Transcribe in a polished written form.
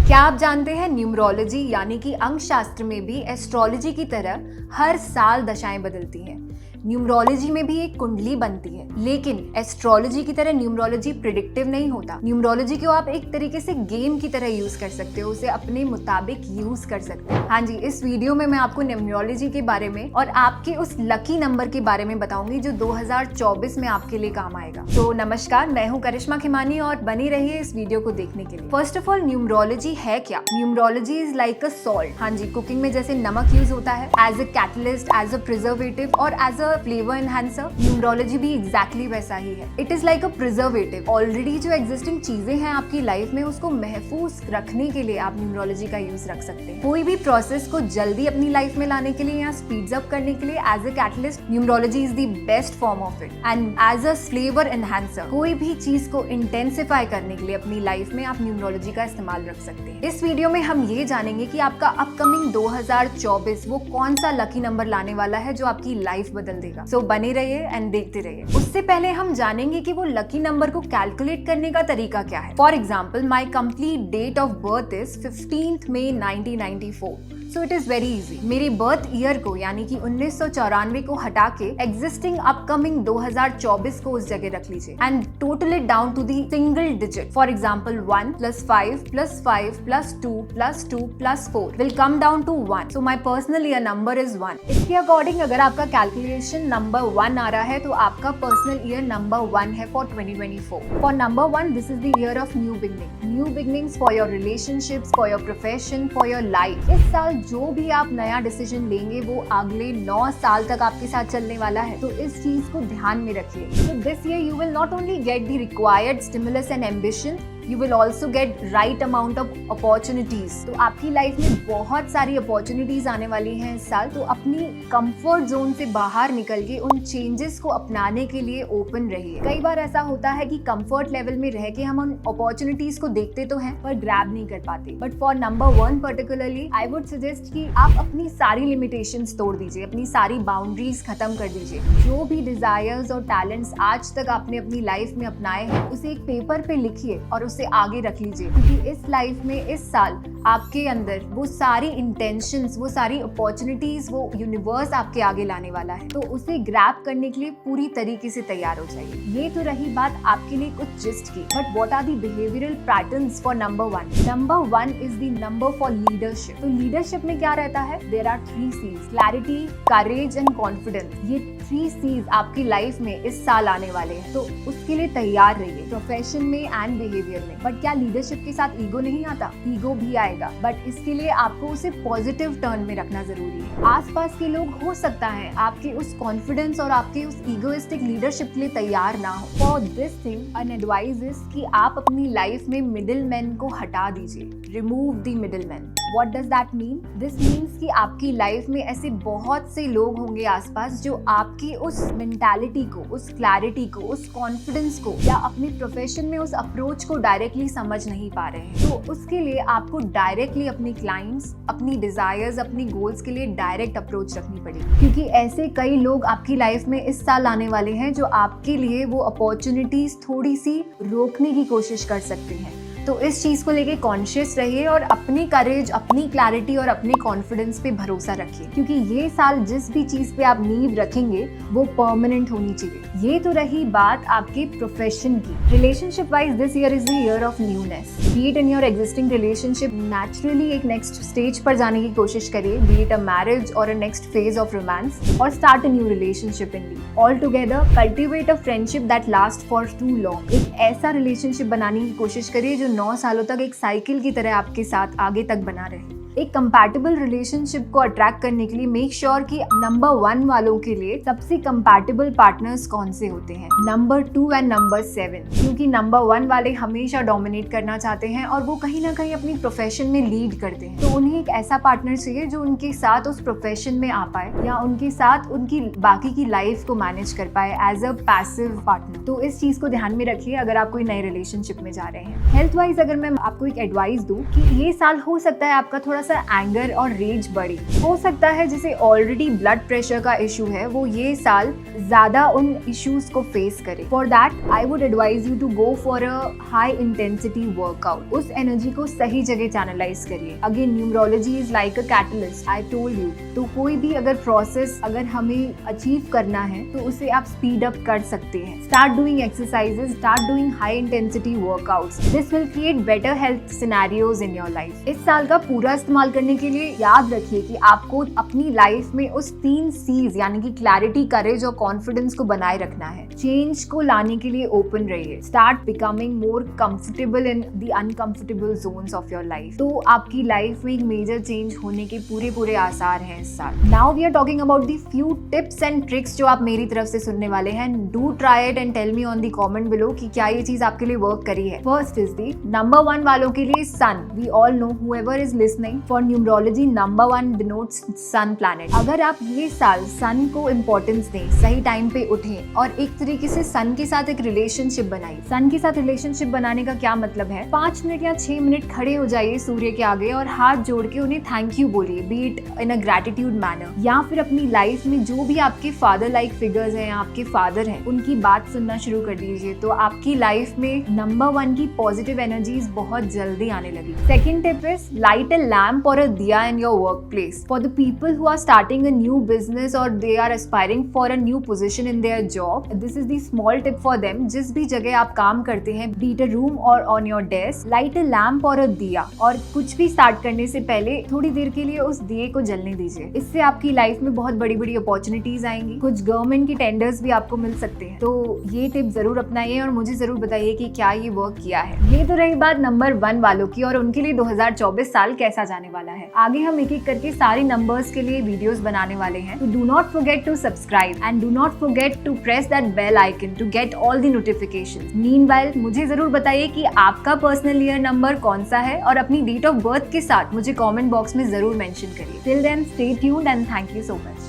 क्या आप जानते हैं न्यूमरोलॉजी यानी कि अंक शास्त्र में भी एस्ट्रोलॉजी की तरह हर साल दशाएं बदलती हैं। न्यूमरोलॉजी में भी एक कुंडली बनती है, लेकिन एस्ट्रोलॉजी की तरह न्यूमरोलॉजी प्रिडिक्टिव नहीं होता। न्यूमरोलॉजी को आप एक तरीके से गेम की तरह यूज कर सकते हो, उसे अपने मुताबिक यूज कर सकते हो। हाँ जी, इस वीडियो में मैं आपको न्यूमरोलॉजी के बारे में और आपके उस लकी नंबर के बारे में बताऊंगी जो 2024 में आपके लिए काम आएगा। तो नमस्कार, मैं हूँ करिश्मा खिमानी और बनी रहिए इस वीडियो को देखने के लिए। फर्स्ट ऑफ ऑल, न्यूमरोलॉजी है क्या? Numerology is like a salt. हाँ जी, कुकिंग में जैसे नमक यूज होता है as a catalyst, as a preservative और एज फ्लेवर एनहांसर, न्यूमरोलॉजी भी एग्जैक्टली वैसा ही है। It is like a preservative. Already जो एग्जिस्टिंग चीजें हैं आपकी लाइफ में, उसको महफूज रखने के लिए आप न्यूमरोलॉजी का यूज रख सकते हैं। कोई भी प्रोसेस को जल्दी अपनी लाइफ में लाने के लिए या स्पीड्स अप करने के लिए as a catalyst, numerology is the best form of it. And as a flavour enhancer, कोई भी चीज को इंटेंसिफाई करने के लिए अपनी लाइफ में आप न्यूमरोलॉजी का इस्तेमाल रख सकते हैं। इस वीडियो में हम ये जानेंगे कि आपका अपकमिंग 2024 वो कौन सा लकी नंबर लाने वाला है जो आपकी लाइफ बदल देगा। सो बने रहिए एंड देखते रहिए। उससे पहले हम जानेंगे कि वो लकी नंबर को कैलकुलेट करने का तरीका क्या है। For example, my complete date of birth is 15 May 1994। So it is very easy. मेरी बर्थ ईयर को यानी कि 1994 को हटा के एग्जिस्टिंग अपकमिंग 2024 को उस जगह रख लीजिए and total it down to the single digit. For example, 1 + 5 + 5 + 2 + 2 + 4 will come down to 1। So my personal year number is 1। इसके अकॉर्डिंग अगर आपका कैलकुलेशन नंबर 1 आ रहा है तो आपका पर्सनल ईयर नंबर 1 है for 2024। For number 1, this is the year of new beginning. New beginnings for your relationships, for your profession, for your life. इस साल जो भी आप नया डिसीजन लेंगे वो अगले 9 साल तक आपके साथ चलने वाला है, तो इस चीज को ध्यान में रखिए। So this year you will not only get the required stimulus and ambition, you will also get right amount of opportunities। तो आपकी लाइफ में बहुत सारी अपॉर्चुनिटीज आने वाली हैं इस साल, तो अपनी कंफर्ट जोन से बाहर निकल के उन चेंजेस को अपनाने के लिए ओपन रहिए। कई बार ऐसा होता है कि कंफर्ट लेवल में रह के हम उन अपॉर्चुनिटीज को देखते तो हैं पर ग्रैब नहीं कर पाते। But for number 1 particularly I would suggest कि आप अपनी सारी लिमिटेशंस तोड़ दीजिए, अपनी सारी बाउंड्रीज खत्म कर दीजिए। जो भी डिजायर्स और टैलेंट्स आज तक आपने अपनी लाइफ में अपनाए हैं उसे एक पेपर पे लिखिए और उसे आगे रख लीजिए, क्योंकि इस लाइफ में इस साल आपके अंदर वो सारी इंटेंशंस, वो सारी अपॉर्चुनिटीज, वो यूनिवर्स आपके आगे लाने वाला है, तो उसे ग्रैब करने के लिए पूरी तरीके से तैयार हो जाइए। ये तो रही बात आपके लिए कुछ जिस्ट की, but what are the behavioural patterns for number 1? Number 1 is the number for leadership. तो लीडरशिप में क्या रहता है? There are 3 C's: clarity, courage and confidence. ये 3 C's आपकी लाइफ में इस साल आने वाले हैं, तो उसके लिए तैयार रहिए, प्रोफेशन में एंड बिहेवियर में। बट क्या लीडरशिप के साथ ईगो नहीं आता? ईगो भी आएगा, बट इसके लिए आपको उसे पॉजिटिव टर्न में रखना जरूरी है। आसपास के लोग हो सकता है आपके उस कॉन्फिडेंस और आपके उस ईगोइस्टिक लीडरशिप के लिए तैयार ना हो। For this thing an advice is कि आप अपनी लाइफ में मिडिल मैन को हटा दीजिए। Remove the middle man. What does that mean? This means कि आपकी लाइफ में ऐसे बहुत से लोग होंगे आसपास जो आपकी उस मेंटालिटी को, उस क्लैरिटी को, उस कॉन्फिडेंस को या अपने प्रोफेशन में उस अप्रोच को डायरेक्टली समझ नहीं पा रहे हैं। तो उसके लिए आपको डायरेक्टली अपनी क्लाइंट्स, अपनी डिजायर्स, अपनी गोल्स के लिए डायरेक्ट अप्रोच रखनी पड़ेगी, क्योंकि ऐसे कई लोग आपकी लाइफ में इस साल आने वाले हैं जो आपके लिए वो अपॉर्चुनिटीज थोड़ी सी रोकने की कोशिश कर सकते हैं। तो इस चीज को लेके कॉन्शियस रहिए और अपनी करेज, अपनी क्लैरिटी और अपने कॉन्फिडेंस पे भरोसा रखिए, क्योंकि ये साल जिस भी चीज पे आप नींव रखेंगे वो परमानेंट होनी चाहिए। ये तो रही बात आपके प्रोफेशन की। Relationship wise this year is the year of newness. B it in your existing relationship, naturally एक नेक्स्ट स्टेज पर जाने की कोशिश करिए, बी इट अ मैरिज और a next phase of romance, और start a new relationship in the. All together cultivate a friendship that last for too long. एक ऐसा रिलेशनशिप बनाने की कोशिश करिए जो 9 सालों तक एक साइकिल की तरह आपके साथ आगे तक बना रहे। एक कंपैटिबल रिलेशनशिप को अट्रैक्ट करने के लिए मेक श्योर कि नंबर 1 वालों के लिए सबसे कंपैटिबल पार्टनर्स कौन से होते हैं, नंबर 2 एंड नंबर 7, क्योंकि नंबर 1 वाले हमेशा डोमिनेट करना चाहते हैं और वो कहीं ना कहीं अपनी प्रोफेशन में लीड करते हैं। तो उन्हें एक ऐसा पार्टनर चाहिए जो उनके साथ उस प्रोफेशन में आ पाए या उनके साथ उनकी बाकी की लाइफ को मैनेज कर पाए एज अ पैसिव पार्टनर। तो इस चीज को ध्यान में रखिए अगर आप कोई नए रिलेशनशिप में जा रहे हैं। हेल्थ वाइज अगर मैं आपको एक एडवाइस दूं कि ये साल हो सकता है आपका थोड़ा सा एंगर और रेज बढ़े। हो सकता है जिसे ऑलरेडी ब्लड प्रेशर का इशू है वो ये साल ज्यादा उन इश्यूज को फेस करे। For that I would advise you to go for a high intensity workout. उस एनर्जी को सही जगह चैनलाइज करिए। Again numerology is like a catalyst, I told you. तो कोई भी अगर प्रोसेस अगर हमें अचीव करना है तो उसे आप स्पीड अप कर सकते हैं। Start doing exercises, start doing high intensity workouts. This will create better health scenarios in your life. इस साल का पूरा इस्तेमाल करने के लिए याद रखिए कि आपको अपनी लाइफ में उस 3 C's यानी कि क्लैरिटी, करेज और कॉन्फिडेंस को बनाए रखना है। चेंज को लाने के लिए ओपन रहिए। Start becoming more comfortable in the uncomfortable zones of your life. तो आपकी लाइफ में एक मेजर चेंज होने के पूरे आसार हैं इस साल। Now we are talking about the few tips and tricks जो आप मेरी तरफ से सुनने वाले हैं। Do try it and tell me on the comment below कि क्या ये चीज आपके लिए वर्क करी है। फर्स्ट इज दी नंबर 1 वालों के लिए सन। We all know whoever is listening for numerology number 1 denotes sun planet। अगर आप ये साल सन को इम्पोर्टेंस दें, सही टाइम पे उठें और एक तरीके से सन के साथ एक रिलेशनशिप बनाइए। सन के साथ रिलेशनशिप बनाने का क्या मतलब है? 5 मिनट या 6 मिनट खड़े हो जाइए सूर्य के आगे और हाथ जोड़ के उन्हें थैंक यू बोलिए, B it in a gratitude manner. या फिर अपनी लाइफ में जो भी आपके फादर लाइक फिगर्स हैं, आपके फादर हैं, उनकी बात सुनना शुरू कर दीजिए। तो आपकी लाइफ में नंबर 1 की पॉजिटिव एनर्जीज बहुत जल्दी आने लगी। Second tip is light a lamp or a diya in your workplace. For the people who are starting a new business or they are aspiring for a new position in their job, this is the small tip for them. जिस भी जगह आप काम करते हैं, be it a room or on your desk, light a lamp or a diya। और कुछ भी स्टार्ट करने से पहले थोड़ी देर के लिए उस दिए को जलने दीजिए। इससे आपकी लाइफ में बहुत बड़ी अपॉर्चुनिटीज आएंगी। कुछ गवर्नमेंट की टेंडर्स भी आपको मिल सकते हैं। तो ये टिप जरूर अपनाइए और मुझे जरूर बताइए कि क्या ये वर्क किया है। ये तो रही बात नंबर 1 वालों की और उनके लिए 2024 साल कैसा जाने वाला है। आगे हम एक एक करके सारी नंबर्स के लिए वीडियोस बनाने वाले हैं। तो do not forget to subscribe and do not forget to press that bell icon to get all the notifications. Meanwhile मुझे जरूर बताइए कि आपका पर्सनल ईयर नंबर कौन सा है और अपनी डेट ऑफ बर्थ के साथ मुझे कमेंट बॉक्स में जरूर मेंशन करिए। Till then stay tuned and thank you so much.